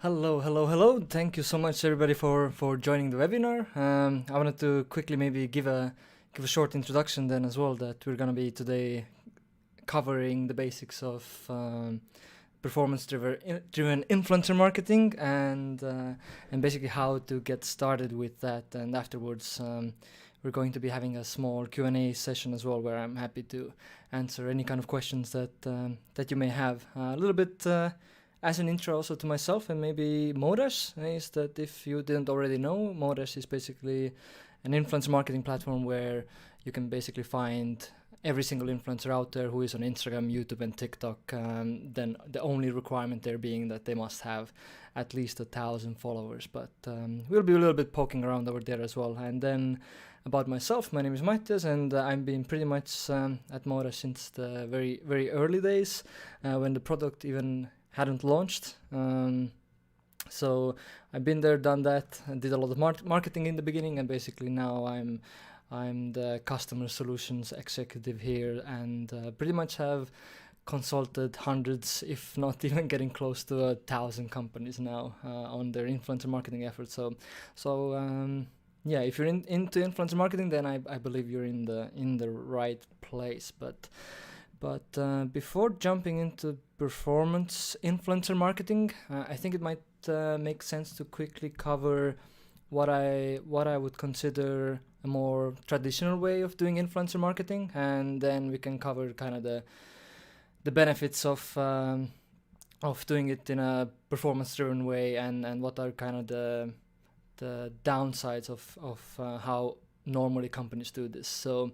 Hello, hello, hello. Thank you so much, everybody, for joining the webinar. I wanted to quickly maybe give a short introduction then as well, that we're going to be today covering the basics of performance-driven influencer marketing and basically how to get started with that. And afterwards, we're going to be having a small Q&A session as well, where I'm happy to answer any kind of questions that you may have. A little bit as an intro also to myself and maybe Modash, is that if you didn't already know, Modash is basically an influencer marketing platform where you can basically find every single influencer out there who is on Instagram, YouTube, and TikTok. Then the only requirement there being that they must have at least 1,000 followers. But we'll be a little bit poking around over there as well. And then about myself, my name is Mattias, and I've been pretty much at Modash since the very, very early days when the product even hadn't launched. So I've been there, done that, and did a lot of marketing in the beginning, and basically now I'm the customer solutions executive here, and pretty much have consulted hundreds, if not even getting close to 1,000 companies now on their influencer marketing efforts. So yeah, if you're into influencer marketing, then I believe you're in the right place. But before jumping into performance influencer marketing, I think it might make sense to quickly cover what I would consider a more traditional way of doing influencer marketing, and then we can cover kind of the benefits of doing it in a performance-driven way, and what are kind of the downsides of how normally companies do this. So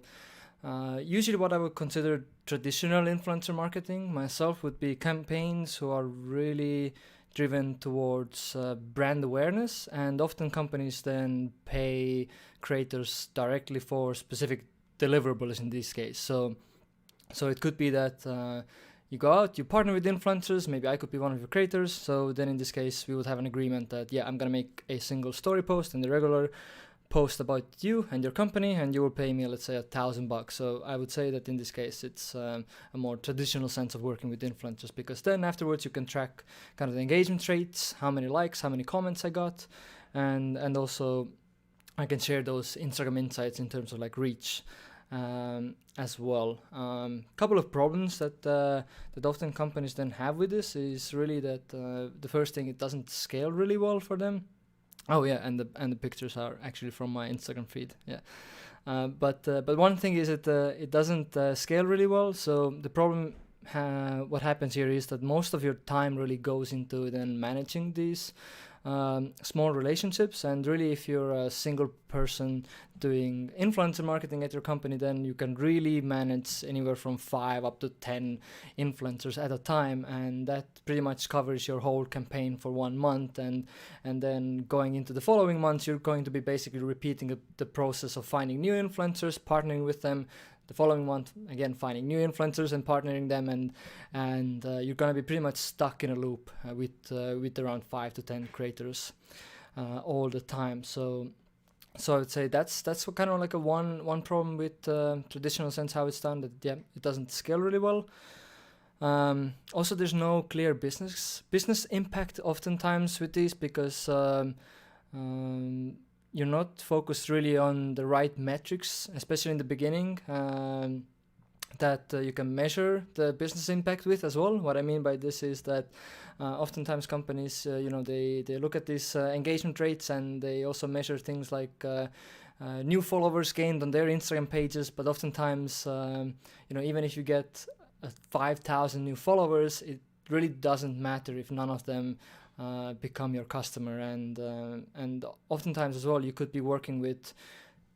usually what I would consider traditional influencer marketing myself would be campaigns who are really driven towards brand awareness, and often companies then pay creators directly for specific deliverables in this case. So it could be that you go out, you partner with influencers, maybe I could be one of your creators, so then in this case we would have an agreement that, yeah, I'm gonna make a single story post and the regular post about you and your company, and you will pay me, let's say, $1,000. So I would say that in this case it's a more traditional sense of working with influencers, because then afterwards you can track kind of the engagement rates, how many likes, how many comments I got, and also I can share those Instagram insights in terms of like reach as well. Couple of problems that often companies then have with this is really that the first thing, it doesn't scale really well for them. Oh yeah, and the pictures are actually from my Instagram feed. Yeah, but one thing is that it doesn't scale really well. So the problem, what happens here is that most of your time really goes into then managing these small relationships. And really, if you're a single person doing influencer marketing at your company, then you can really manage anywhere from 5 up to 10 influencers at a time, and that pretty much covers your whole campaign for 1 month. And then going into the following months, you're going to be basically repeating the process of finding new influencers, partnering with them. The following month, again, finding new influencers and partnering them, and you're gonna be pretty much stuck in a loop with around 5 to 10 creators all the time. So I would say that's what kind of like a one problem with traditional sense how it's done, that yeah, it doesn't scale really well. Also, there's no clear business impact oftentimes with these, because you're not focused really on the right metrics, especially in the beginning, that you can measure the business impact with as well. What I mean by this is that oftentimes companies, they look at these engagement rates, and they also measure things like new followers gained on their Instagram pages. But oftentimes, even if you get 5,000 new followers, it really doesn't matter if none of them become your customer, and oftentimes as well you could be working with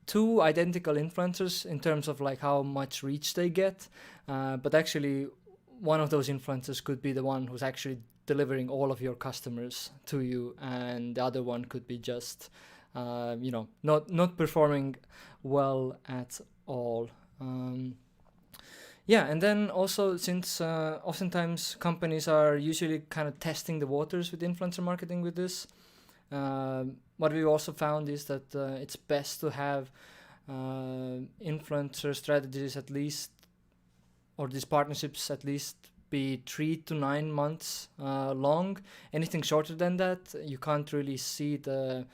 2 identical influencers in terms of like how much reach they get, but actually one of those influencers could be the one who's actually delivering all of your customers to you, and the other one could be just not performing well at all. Yeah, and then also, since oftentimes companies are usually kind of testing the waters with influencer marketing with this, what we also found is that it's best to have influencer strategies at least, or these partnerships at least be 3 to 9 months long. Anything shorter than that, you can't really see the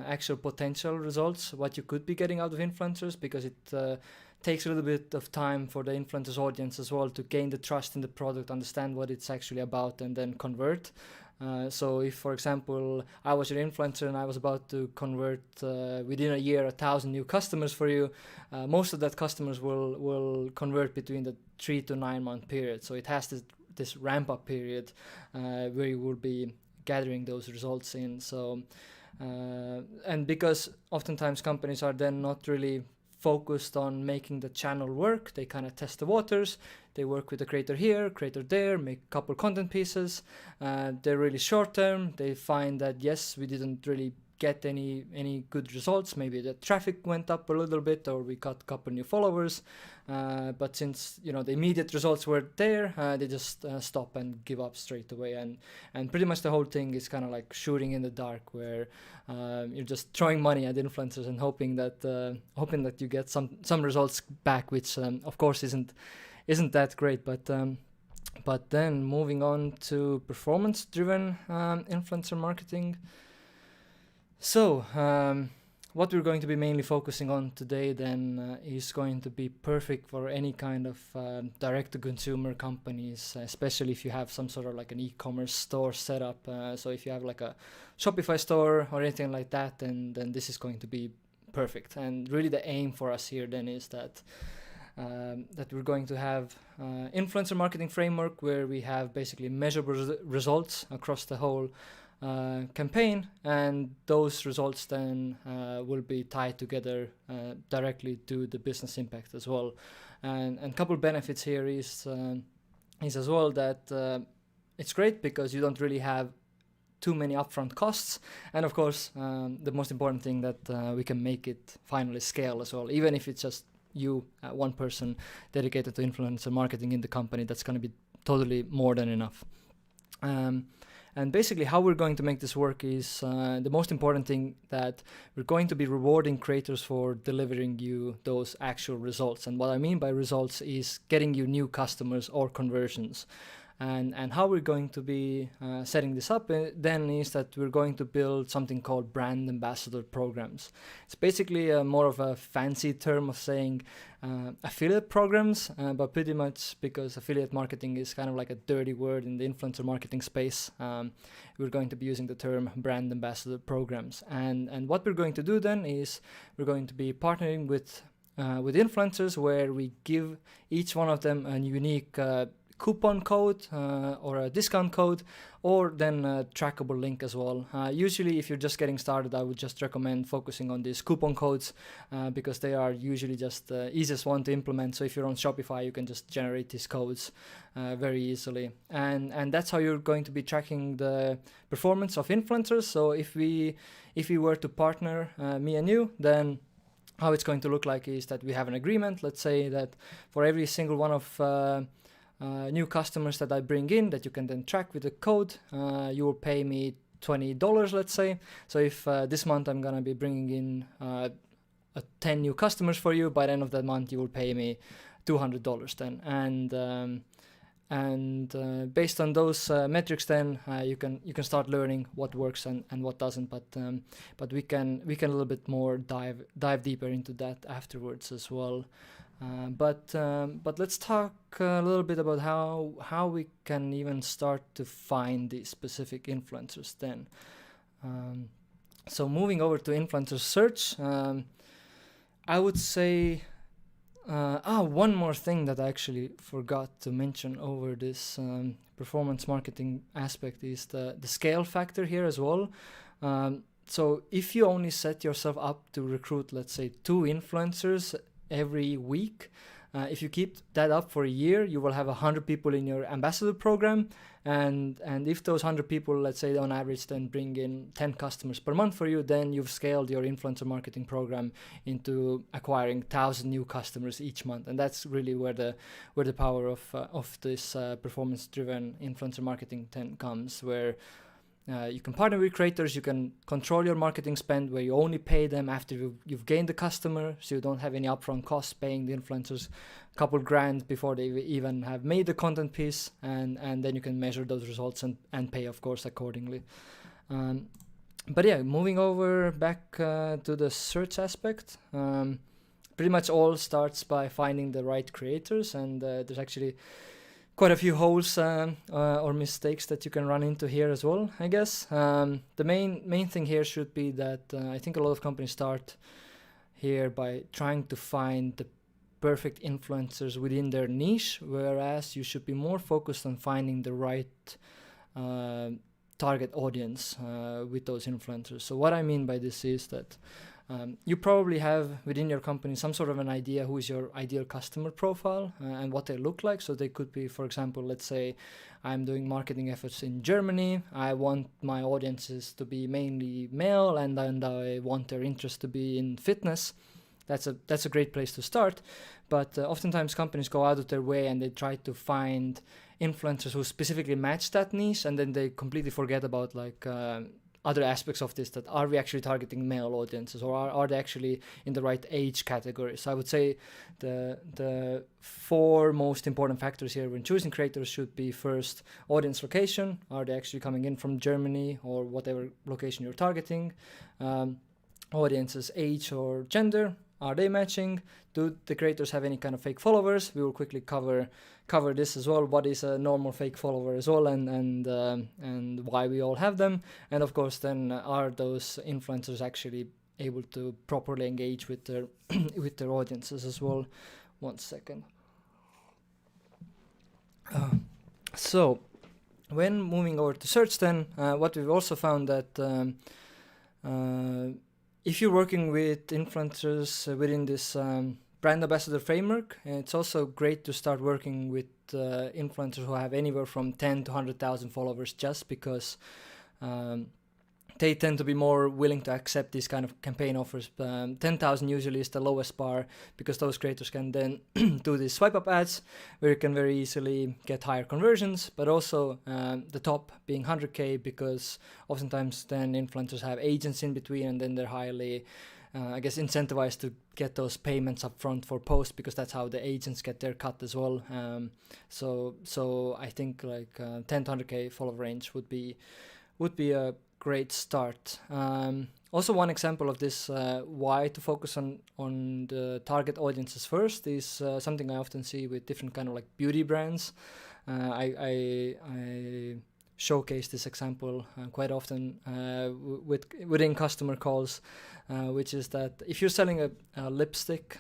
actual potential results, what you could be getting out of influencers, because it takes a little bit of time for the influencers audience as well to gain the trust in the product, understand what it's actually about, and then convert. So if, for example, I was your influencer and I was about to convert within a year 1,000 new customers for you, most of that customers will convert between the 3 to 9 month period. So it has this ramp up period where you will be gathering those results in. So and because oftentimes companies are then not really focused on making the channel work, they kind of test the waters. They work with a creator here, creator there, make a couple content pieces. They're really short term. They find that yes, we didn't really get any good results. Maybe the traffic went up a little bit, or we got a couple new followers. But since the immediate results were there, they just stop and give up straight away. And pretty much the whole thing is kind of like shooting in the dark, where you're just throwing money at influencers and hoping that you get some results back, which of course isn't that great. But then moving on to performance-driven influencer marketing. So what we're going to be mainly focusing on today then is going to be perfect for any kind of direct-to-consumer companies, especially if you have some sort of like an e-commerce store set up. So if you have like a Shopify store or anything like that, then this is going to be perfect. And really the aim for us here then is that we're going to have influencer marketing framework where we have basically measurable results across the whole campaign, and those results then will be tied together directly to the business impact as well. And a couple benefits here is as well that it's great because you don't really have too many upfront costs, and of course the most important thing that we can make it finally scale as well. Even if it's just you, one person dedicated to influencer marketing in the company, that's going to be totally more than enough. And basically how we're going to make this work is the most important thing, that we're going to be rewarding creators for delivering you those actual results. And what I mean by results is getting you new customers or conversions. And how we're going to be setting this up then is that we're going to build something called brand ambassador programs. It's basically more of a fancy term of saying affiliate programs, but pretty much because affiliate marketing is kind of like a dirty word in the influencer marketing space, we're going to be using the term brand ambassador programs. And what we're going to do then is we're going to be partnering with influencers, where we give each one of them a unique coupon code or a discount code, or then a trackable link as well. Usually if you're just getting started, I would just recommend focusing on these coupon codes because they are usually just the easiest one to implement. So if you're on Shopify, you can just generate these codes very easily, and that's how you're going to be tracking the performance of influencers. So if we were to partner, me and you, then how it's going to look like is that we have an agreement. Let's say that for every single one of new customers that I bring in, that you can then track with a code, you will pay me $20, let's say. So if this month I'm gonna be bringing in 10 new customers for you, by the end of that month you will pay me $200 then. And based on those metrics, then you can start learning what works and what doesn't. But we can a little bit more dive deeper into that afterwards as well. But let's talk a little bit about how we can even start to find these specific influencers then. So moving over to influencer search, I would say one more thing that I actually forgot to mention over this performance marketing aspect is the scale factor here as well. So if you only set yourself up to recruit, let's say, 2 influencers every week, if you keep that up for a year, you will have 100 people in your ambassador program, and if those 100 people, let's say on average, then bring in 10 customers per month for you, then you've scaled your influencer marketing program into acquiring 1,000 new customers each month. And that's really where the power of this performance driven influencer marketing then comes, where You can partner with creators. You can control your marketing spend, where you only pay them after you've gained the customer, so you don't have any upfront costs paying the influencers a couple grand before they even have made the content piece, and then you can measure those results and pay, of course, accordingly. But yeah, moving over back to the search aspect, pretty much all starts by finding the right creators, and there's actually quite a few holes or mistakes that you can run into here as well, I guess. The main thing here should be that I think a lot of companies start here by trying to find the perfect influencers within their niche, whereas you should be more focused on finding the right target audience with those influencers. So what I mean by this is that you probably have within your company some sort of an idea who is your ideal customer profile and what they look like. So they could be, for example, let's say I'm doing marketing efforts in Germany. I want my audiences to be mainly male, and I want their interest to be in fitness. That's a great place to start. But oftentimes companies go out of their way and they try to find influencers who specifically match that niche, and then they completely forget about other aspects of this, that are we actually targeting male audiences, or are they actually in the right age category? So I would say the four most important factors here when choosing creators should be: first, audience location. Are they actually coming in from Germany or whatever location you're targeting? Audience's age or gender. Are they matching? Do the creators have any kind of fake followers? We will quickly cover this as well. What is a normal fake follower as well, and why we all have them. And of course, then are those influencers actually able to properly engage with their with their audiences as well? 1 second. So when moving over to search, then what we've also found that if you're working with influencers within this brand ambassador framework, it's also great to start working with influencers who have anywhere from 10 to 100,000 followers, just because they tend to be more willing to accept these kind of campaign offers. 10,000 usually is the lowest bar, because those creators can then do these swipe up ads where you can very easily get higher conversions, but also the top being 100K, because oftentimes then influencers have agents in between, and then they're highly incentivized to get those payments up front for posts, because that's how the agents get their cut as well. So I think 10 to 100K follower range would be a great start. Also, one example of this, why to focus on the target audiences first, is something I often see with different kind of beauty brands. I showcase this example quite often within customer calls, which is that if you're selling a lipstick,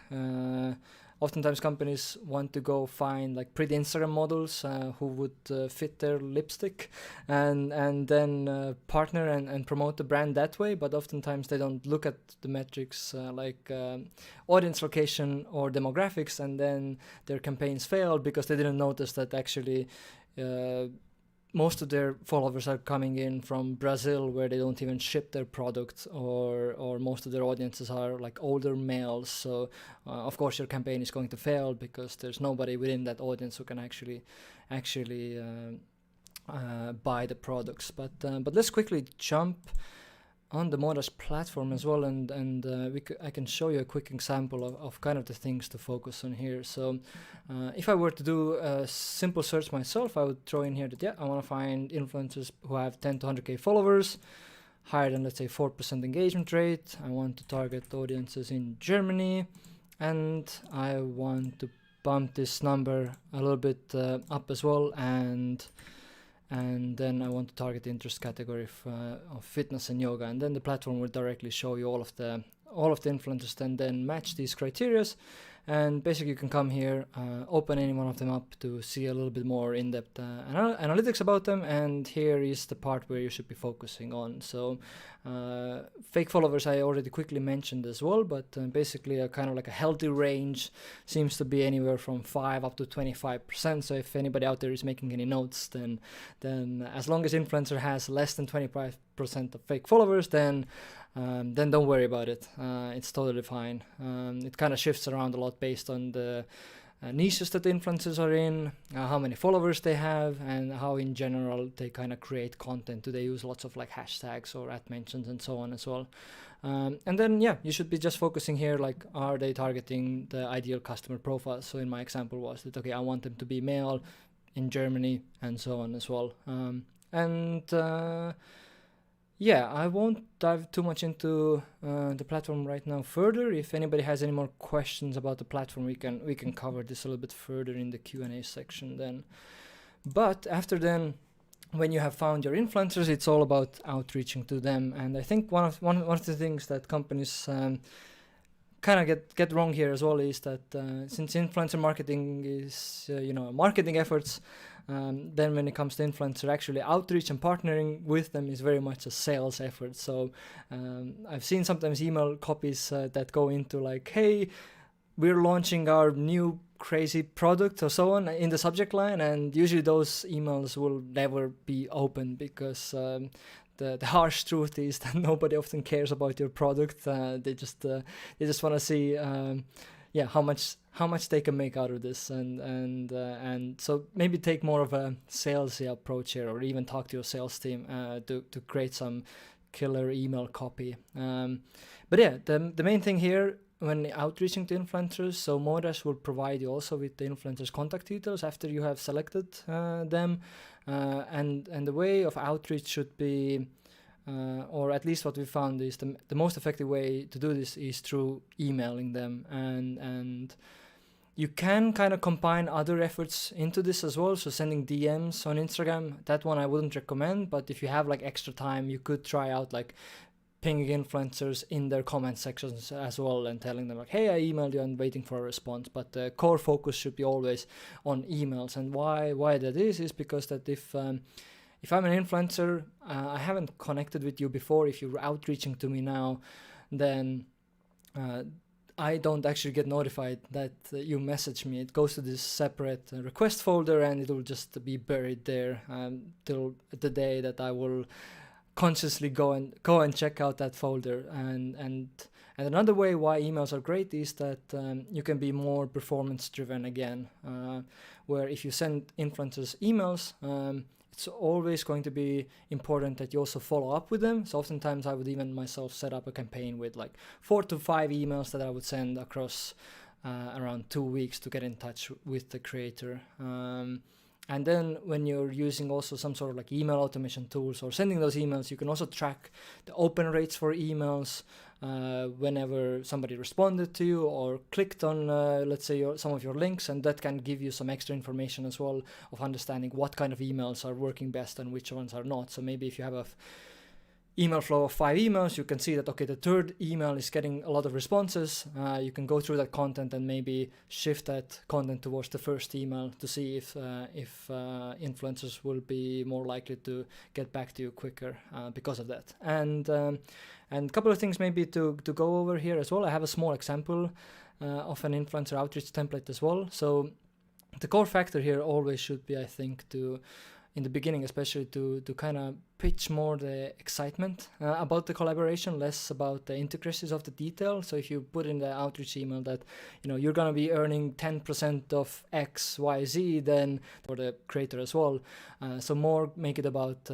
oftentimes companies want to go find pretty Instagram models who would fit their lipstick, and then partner and promote the brand that way. But oftentimes they don't look at the metrics audience location or demographics, and then their campaigns fail because they didn't notice that actually most of their followers are coming in from Brazil, where they don't even ship their product, or most of their audiences are older males. So of course your campaign is going to fail, because there's nobody within that audience who can actually buy the products. But let's quickly jump on the Modash platform as well, and I can show you a quick example of kind of the things to focus on here. So if I were to do a simple search myself, I would throw in here that I want to find influencers who have 10 to 100K followers, higher than, let's say, 4% engagement rate. I want to target audiences in Germany, and I want to bump this number a little bit up as well, and then I want to target the interest category of fitness and yoga, and then the platform will directly show you all of the influencers, and then match these criterias. And basically you can come here, open any one of them up to see a little bit more in-depth analytics about them, and here is the part where you should be focusing on. So fake followers I already quickly mentioned as well, but basically a kind of a healthy range seems to be anywhere from 5 up to 25%. So if anybody out there is making any notes, then as long as influencer has less than 25% of fake followers, then don't worry about it. It's totally fine. It kind of shifts around a lot based on the niches that the influencers are in, how many followers they have, and how in general they kind of create content. Do they use lots of like hashtags or at mentions and so on as well? And then you should be just focusing here, like, are they targeting the ideal customer profile? So in my example was that, okay, I want them to be male in Germany and so on as well. I won't dive too much into the platform right now further. If anybody has any more questions about the platform, we can cover this a little bit further in the Q&A section then. But after then, when you have found your influencers, it's all about outreaching to them. And I think one of the things that companies kind of get wrong here as well is that since influencer marketing is marketing efforts, then when it comes to influencer, actually outreach and partnering with them is very much a sales effort. So I've seen sometimes email copies that go into like, hey, we're launching our new crazy product or so on in the subject line, and usually those emails will never be opened because the harsh truth is that nobody often cares about your product. They just want to see how much they can make out of this, and so maybe take more of a salesy approach here, or even talk to your sales team to create some killer email copy. The main thing here when outreaching to influencers, so Modash will provide you also with the influencers' contact details after you have selected them, and the way of outreach should be, or at least what we found is the most effective way to do this is through emailing them, and you can kind of combine other efforts into this as well. So sending DMs on Instagram, that one I wouldn't recommend, but if you have like extra time, you could try out like pinging influencers in their comment sections as well and telling them like, hey, I emailed you and waiting for a response. But the core focus should be always on emails. And why that is because that if I'm an influencer, I haven't connected with you before, if you're outreaching to me now, then I don't actually get notified that you message me. It goes to this separate request folder, and it will just be buried there till the day that I will consciously go and check out that folder. And another way why emails are great is that you can be more performance driven again, where if you send influencers emails, it's always going to be important that you also follow up with them. So oftentimes I would even myself set up a campaign with like 4 to 5 emails that I would send across around 2 weeks to get in touch with the creator. And then when you're using also some sort of like email automation tools or sending those emails, you can also track the open rates for emails whenever somebody responded to you or clicked on, let's say, some of your links, and that can give you some extra information as well of understanding what kind of emails are working best and which ones are not. So maybe if you have a email flow of 5 emails, you can see that, okay, the third email is getting a lot of responses. You can go through that content and maybe shift that content towards the first email to see if influencers will be more likely to get back to you quicker because of that. And a couple of things maybe to go over here as well. I have a small example of an influencer outreach template as well. So the core factor here always should be, I think, in the beginning especially, to kind of pitch more the excitement about the collaboration, less about the intricacies of the detail. So if you put in the outreach email that you're going to be earning 10% of X, Y, Z, then for the creator as well, so more make it about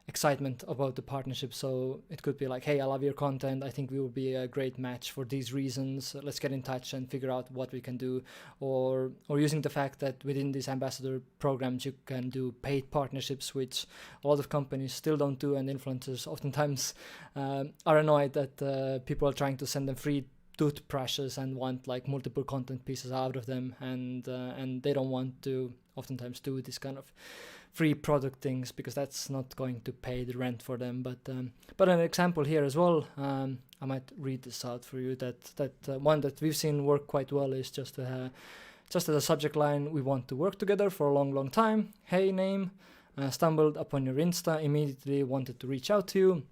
excitement about the partnership. So it could be like, hey, I love your content, I think we will be a great match for these reasons, let's get in touch and figure out what we can do. Or using the fact that within these ambassador programs you can do paid partnerships, which a lot of companies still don't do, and influencers oftentimes are annoyed that people are trying to send them free toothbrushes and want like multiple content pieces out of them, and they don't want to oftentimes do this kind of free product things because that's not going to pay the rent for them. But an example here as well, I might read this out for you, that one that we've seen work quite well is just as a subject line, we want to work together for a long time. Hey, name, stumbled upon your Insta, immediately wanted to reach out to you.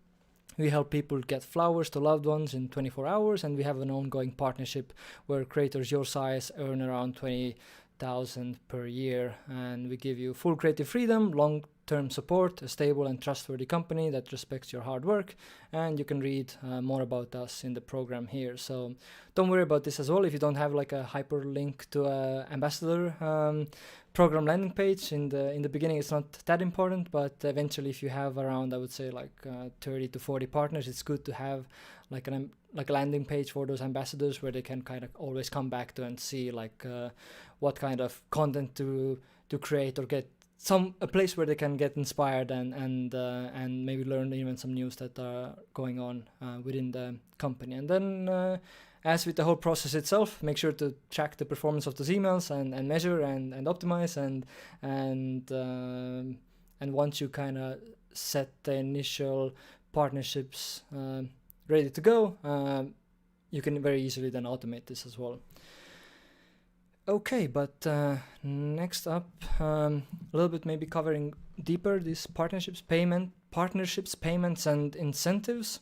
We help people get flowers to loved ones in 24 hours, and we have an ongoing partnership where creators your size earn around 20,000 per year, and we give you full creative freedom, long-term long-term support, a stable and trustworthy company that respects your hard work. And you can read more about us in the program here. So don't worry about this as well. If you don't have like a hyperlink to a ambassador program landing page in the beginning, it's not that important, but eventually if you have around, I would say, like 30 to 40 partners, it's good to have like a landing page for those ambassadors where they can kind of always come back to and see like what kind of content to create, or get a place where they can get inspired and maybe learn even some news that are going on within the company. And then as with the whole process itself, make sure to track the performance of those emails and measure and optimize and once you kind of set the initial partnerships ready to go, you can very easily then automate this as well. Okay, but next up, a little bit maybe covering deeper these partnerships, payments, and incentives.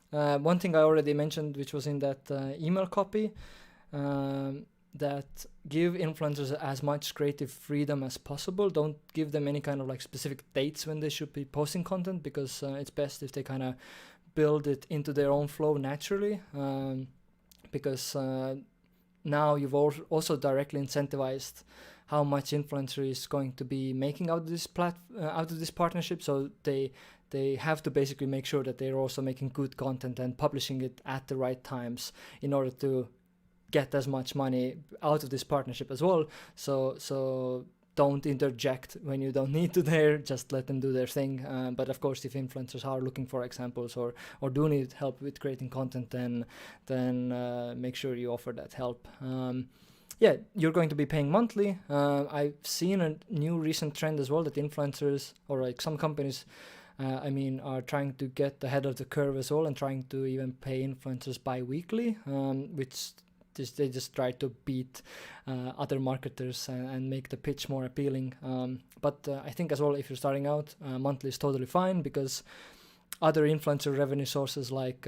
One thing I already mentioned, which was in that email copy, that give influencers as much creative freedom as possible. Don't give them any kind of like specific dates when they should be posting content, because it's best if they kind of build it into their own flow naturally, because now you've also directly incentivized how much influencer is going to be making out of this partnership. So they have to basically make sure that they're also making good content and publishing it at the right times in order to get as much money out of this partnership as well. So don't interject when you don't need to there, just let them do their thing. But of course, if influencers are looking for examples or do need help with creating content, then make sure you offer that help. Yeah, you're going to be paying monthly. I've seen a new recent trend as well that influencers, or like some companies, are trying to get ahead of the curve as well and trying to even pay influencers bi-weekly, which they just try to beat other marketers and make the pitch more appealing. But I think as well, if you're starting out, monthly is totally fine, because other influencer revenue sources like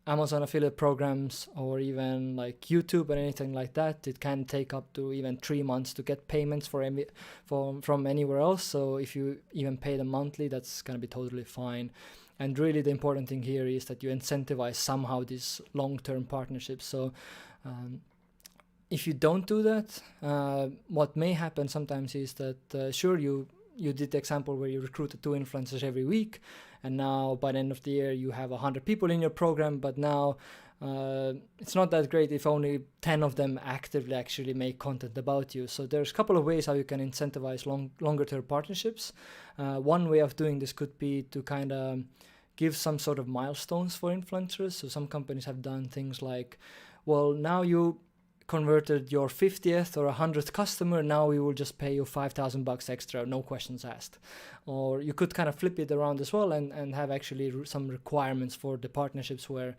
Amazon affiliate programs or even like YouTube or anything like that, it can take up to even 3 months to get payments from anywhere else. So if you even pay them monthly, that's going to be totally fine. And really the important thing here is that you incentivize somehow these long-term partnerships. So if you don't do that, what may happen sometimes is that sure, you did the example where you recruited 2 influencers every week, and now by the end of the year you have 100 people in your program, but now it's not that great if only 10 of them actively actually make content about you. So there's a couple of ways how you can incentivize longer term partnerships. One way of doing this could be to kind of give some sort of milestones for influencers. So some companies have done things like, well, now you converted your 50th or 100th customer, now we will just pay you $5,000 extra, no questions asked. Or you could kind of flip it around as well and have actually some requirements for the partnerships where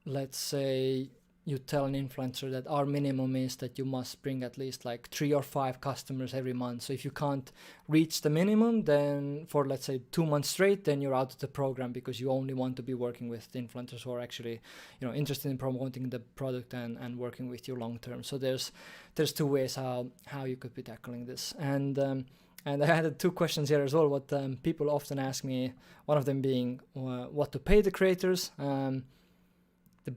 let's say you tell an influencer that our minimum is that you must bring at least like 3 or 5 customers every month. So if you can't reach the minimum, then for let's say 2 months straight, then you're out of the program, because you only want to be working with influencers who are actually, interested in promoting the product and working with you long term. So there's 2 ways how you could be tackling this. And I had 2 questions here as well. What people often ask me, one of them being what to pay the creators. The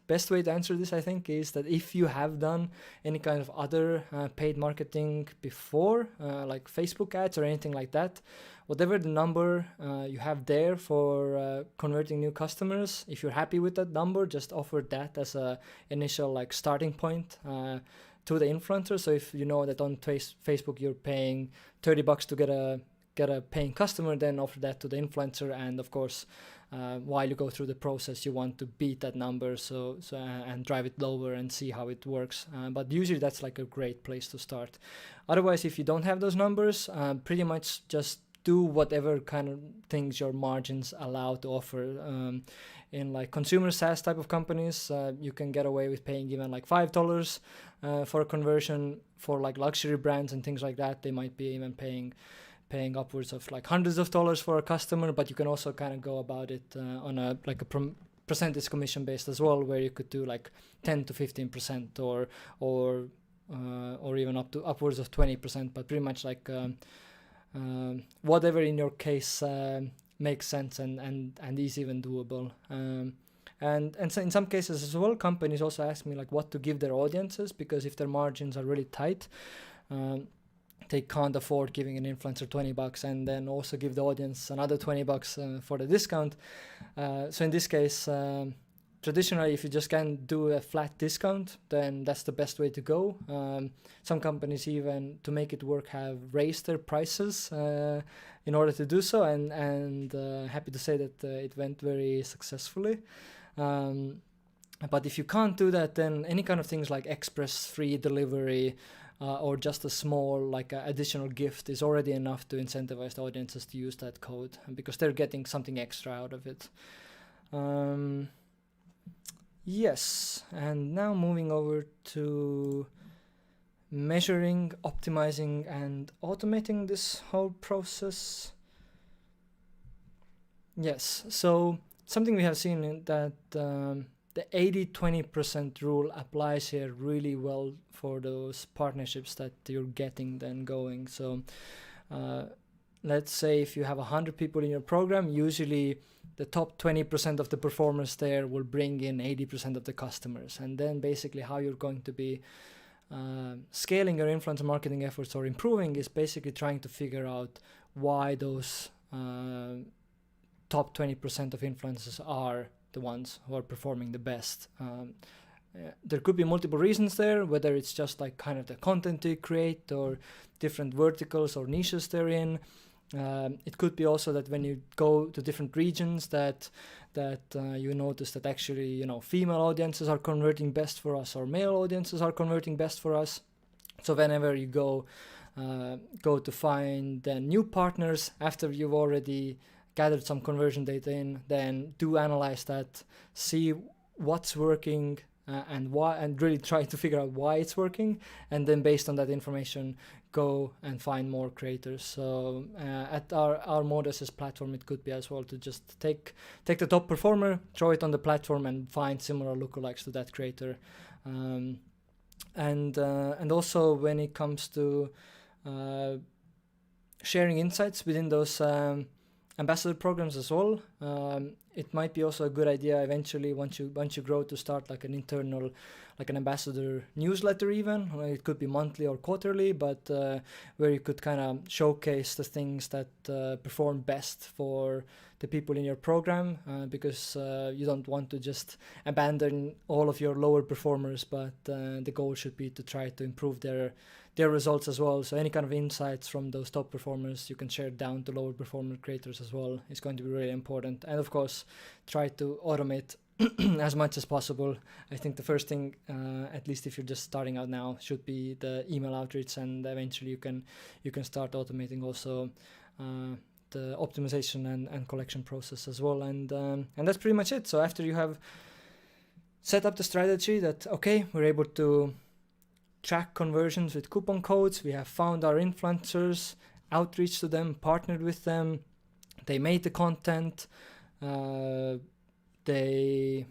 best way to answer this, I think, is that if you have done any kind of other paid marketing before, like Facebook ads or anything like that, whatever the number you have there for converting new customers, if you're happy with that number, just offer that as a initial like starting point to the influencer. So if you know that on Facebook you're paying $30 to get a paying customer, then offer that to the influencer. And of course, while you go through the process, you want to beat that number so and drive it lower and see how it works. But usually that's like a great place to start. Otherwise, if you don't have those numbers, pretty much just do whatever kind of things your margins allow to offer. In like consumer SaaS type of companies, you can get away with paying even like $5 for a conversion. For like luxury brands and things like that, they might be even paying upwards of like hundreds of dollars for a customer. But you can also kind of go about it on a percentage commission based as well, where you could do like 10 to 15% or or even upwards of 20%, but pretty much like whatever in your case makes sense and is even doable. And so in some cases as well, companies also ask me like what to give their audiences, because if their margins are really tight, they can't afford giving an influencer $20 and then also give the audience another $20 for the discount. So in this case, traditionally, if you just can't do a flat discount, then that's the best way to go. Some companies even, to make it work, have raised their prices in order to do so, and happy to say that it went very successfully. But if you can't do that, then any kind of things like express free delivery or just a small like additional gift is already enough to incentivize the audiences to use that code, because they're getting something extra out of it. Yes, and now moving over to measuring, optimizing, and automating this whole process. Yes, so something we have seen in that the 80-20% rule applies here really well for those partnerships that you're getting then going. So let's say if you have 100 people in your program, usually the top 20% of the performers there will bring in 80% of the customers. And then basically how you're going to be scaling your influencer marketing efforts or improving is basically trying to figure out why those top 20% of influencers are the ones who are performing the best. There could be multiple reasons there, whether it's just like kind of the content they create or different verticals or niches they're in. It could be also that when you go to different regions that you notice that actually, female audiences are converting best for us or male audiences are converting best for us. So whenever you go to find new partners after you've already gathered some conversion data in, then do analyze that, see what's working and why, and really try to figure out why it's working, and then based on that information go and find more creators. So at our Modus platform, it could be as well to just take the top performer, throw it on the platform, and find similar lookalikes to that creator. And also when it comes to sharing insights within those ambassador programs as well, it might be also a good idea eventually once you grow to start like an internal, like an ambassador newsletter even. It could be monthly or quarterly, but where you could kind of showcase the things that perform best for the people in your program, because you don't want to just abandon all of your lower performers, but the goal should be to try to improve their results as well. So any kind of insights from those top performers you can share down to lower performer creators as well. It's going to be really important. And of course, try to automate as much as possible. I think the first thing, at least if you're just starting out now, should be the email outreach, and eventually you can start automating also the optimization and collection process as well. And that's pretty much it. So after you have set up the strategy that, okay, we're able to track conversions with coupon codes, we have found our influencers, outreach to them, partnered with them, they made the content, they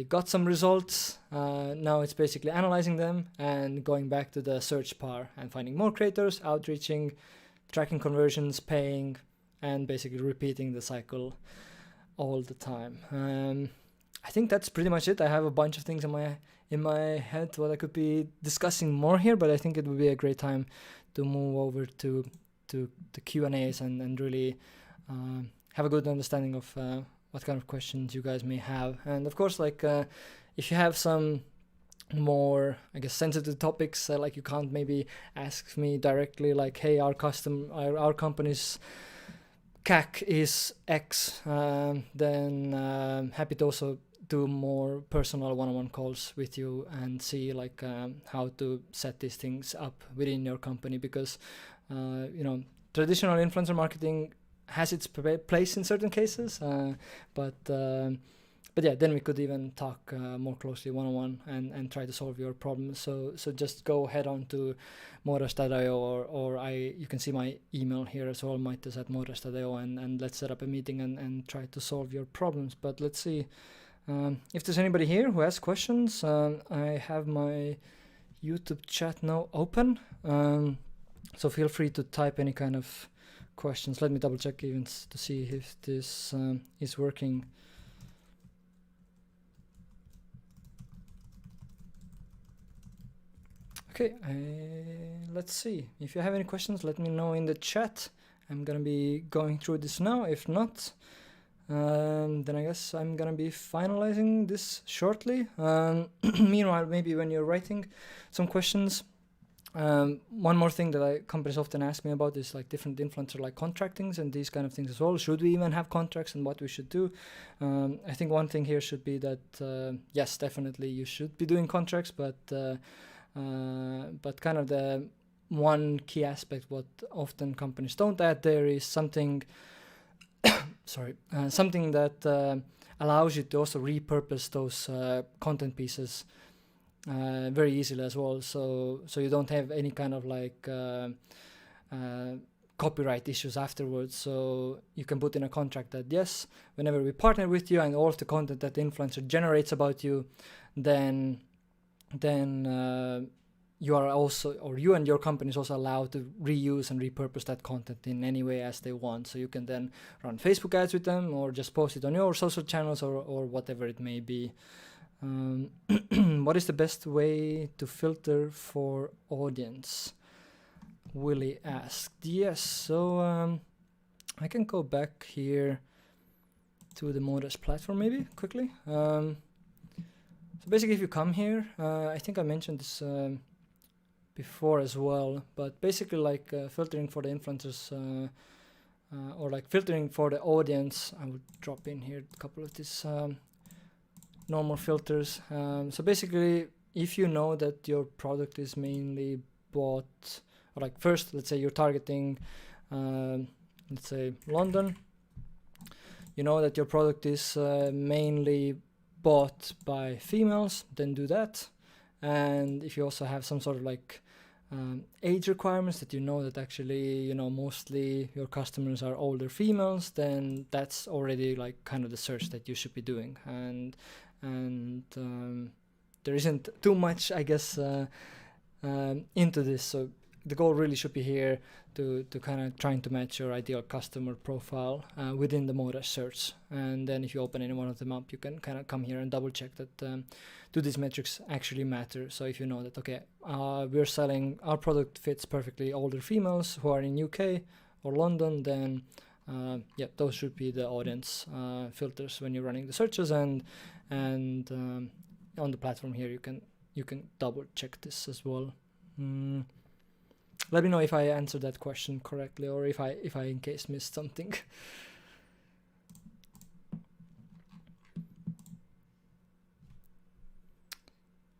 got some results. Now it's basically analyzing them and going back to the search bar and finding more creators, outreaching, tracking conversions, paying, and basically repeating the cycle all the time. I think that's pretty much it. I have a bunch of things in my head what I could be discussing more here, but I think it would be a great time to move over to the Q&As and really have a good understanding of what kind of questions you guys may have. And of course, like if you have some more, I guess, sensitive topics, like you can't maybe ask me directly, like, hey, our company's CAC is X, then happy to also do more personal one-on-one calls with you and see like how to set these things up within your company, because traditional influencer marketing has its place in certain cases, but yeah, then we could even talk more closely one-on-one and try to solve your problems. So just go head on to modus.io, or you can see my email here as well, maites@modus.io, and let's set up a meeting and try to solve your problems. But let's see, If there's anybody here who has questions, I have my YouTube chat now open, so feel free to type any kind of questions. Let me double check even to see if this is working. Okay, let's see. If you have any questions, let me know in the chat. I'm gonna be going through this now. If not, then I guess I'm gonna be finalizing this shortly. Meanwhile, maybe when you're writing some questions, one more thing that companies often ask me about is like different influencer like contractings and these kind of things as well. Should we even have contracts and what we should do? I think one thing here should be that yes, definitely you should be doing contracts, but kind of the one key aspect what often companies don't add there is something something that allows you to also repurpose those content pieces very easily as well, so you don't have any kind of like copyright issues afterwards. So you can put in a contract that yes, whenever we partner with you and all of the content that the influencer generates about you, then you are also, or you and your company is also allowed to reuse and repurpose that content in any way as they want. So you can then run Facebook ads with them or just post it on your social channels or whatever it may be. What is the best way to filter for audience? Willie asked. Yes, so I can go back here to the Modas platform maybe quickly. So basically if you come here, I think I mentioned this before as well, but basically like filtering for the influencers or like filtering for the audience, I would drop in here a couple of these normal filters. So basically if you know that your product is mainly bought, or like first let's say you're targeting let's say London, you know that your product is mainly bought by females, then do that. And if you also have some sort of like age requirements that you know that actually, you know, mostly your customers are older females, then that's already like kind of the search that you should be doing. And there isn't too much, I guess, into this. So the goal really should be here to kind of trying to match your ideal customer profile within the Moda search. And then if you open any one of them up, you can kind of come here and double check that do these metrics actually matter. So if you know that, okay, we're selling, our product fits perfectly older females who are in UK or London, then yeah, those should be the audience filters when you're running the searches. And on the platform here, you can double check this as well. Let me know if I answered that question correctly or if I in case missed something.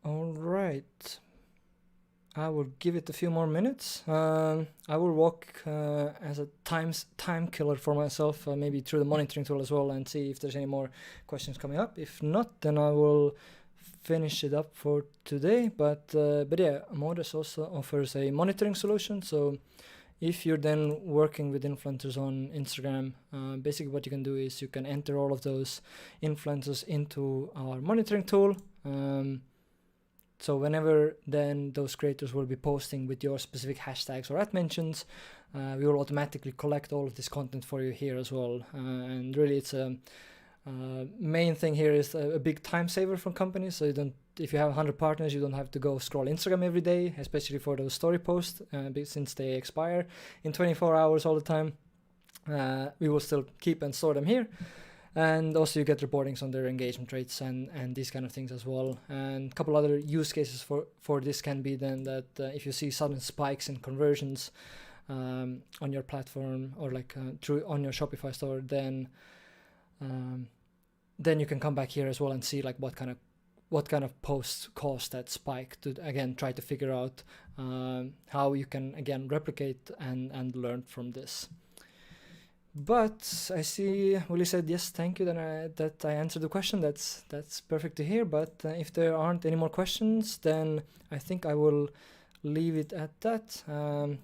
All right, I will give it a few more minutes. I will walk as a time killer for myself, maybe through the monitoring tool as well, and see if there's any more questions coming up. If not, then I will finish it up for today. But yeah, Modas also offers a monitoring solution. So if you're then working with influencers on Instagram, basically what you can do is you can enter all of those influencers into our monitoring tool. So whenever then those creators will be posting with your specific hashtags or ad mentions, we will automatically collect all of this content for you here as well. And really it's a main thing here is a big time saver for companies. So you don't, if you have 100 partners, you don't have to go scroll Instagram every day, especially for those story posts, since they expire in 24 hours all the time. We will still keep and store them here. And also you get reportings on their engagement rates and these kind of things as well. And a couple other use cases for this can be then that if you see sudden spikes in conversions on your platform or like on your Shopify store, then you can come back here as well and see like what kind of posts caused that spike, to again try to figure out how you can again replicate and learn from this. But I see Willie said yes, thank you, that I answered the question. That's perfect to hear. But if there aren't any more questions, then I think I will leave it at that.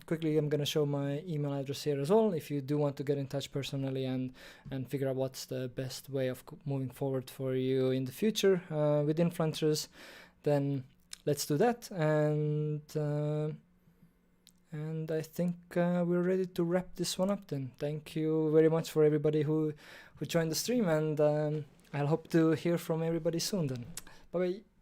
Quickly, I'm gonna show my email address here as well. If you do want to get in touch personally and figure out what's the best way of moving forward for you in the future with influencers, then let's do that. And I think we're ready to wrap this one up then. Thank you very much for everybody who joined the stream, and I'll hope to hear from everybody soon then. Bye bye.